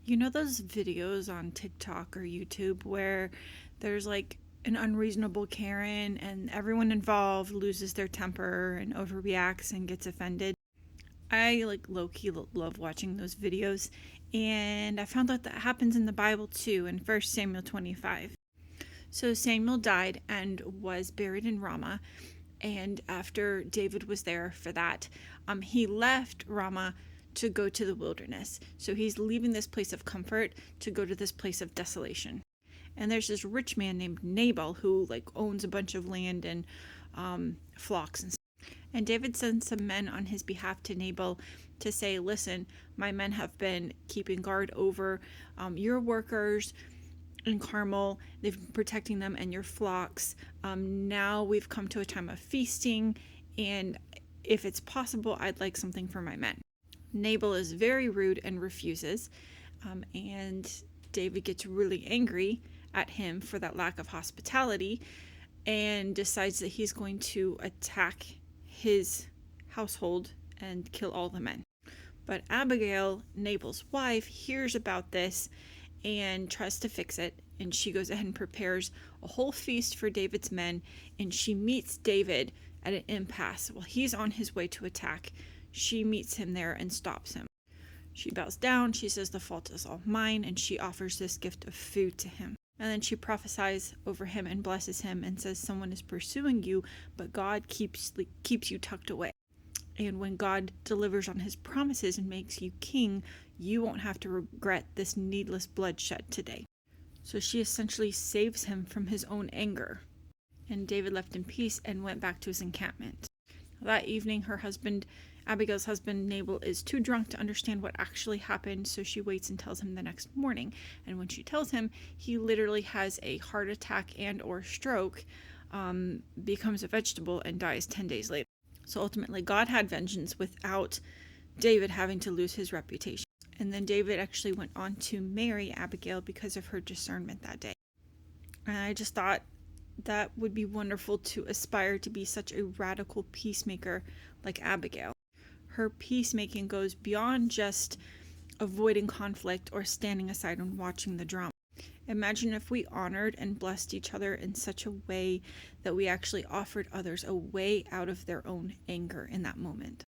You know those videos on TikTok or YouTube where there's like an unreasonable Karen and everyone involved loses their temper and overreacts and gets offended? I like low key love watching those videos, and I found out that happens in the Bible too in 1 Samuel 25. So Samuel died and was buried in Ramah, and after David was there for that, he left Ramah to go to the wilderness. So he's leaving this place of comfort to go to this place of desolation. And there's this rich man named Nabal who like owns a bunch of land and flocks and stuff. And David sends some men on his behalf to Nabal to say, listen, my men have been keeping guard over your workers in Carmel. They've been protecting them and your flocks. Now we've come to a time of feasting, and if it's possible, I'd like something for my men. Nabal is very rude and refuses, and David gets really angry at him for that lack of hospitality and decides that he's going to attack his household and kill all the men. But Abigail, Nabal's wife, hears about this and tries to fix it. And she goes ahead and prepares a whole feast for David's men. And she meets David at an impasse while he's on his way to attack. She meets him there and stops him. She bows down, she says the fault is all mine, and she offers this gift of food to him. And then she prophesies over him and blesses him and says, someone is pursuing you, but God keeps you tucked away. And when God delivers on his promises and makes you king, you won't have to regret this needless bloodshed today. So she essentially saves him from his own anger. And David left in peace and went back to his encampment. That evening, Abigail's husband, Nabal, is too drunk to understand what actually happened, so she waits and tells him the next morning. And when she tells him, he literally has a heart attack and or stroke, becomes a vegetable, and dies 10 days later. So ultimately, God had vengeance without David having to lose his reputation. And then David actually went on to marry Abigail because of her discernment that day. And I just thought that would be wonderful to aspire to be such a radical peacemaker like Abigail. Her peacemaking goes beyond just avoiding conflict or standing aside and watching the drama. Imagine if we honored and blessed each other in such a way that we actually offered others a way out of their own anger in that moment.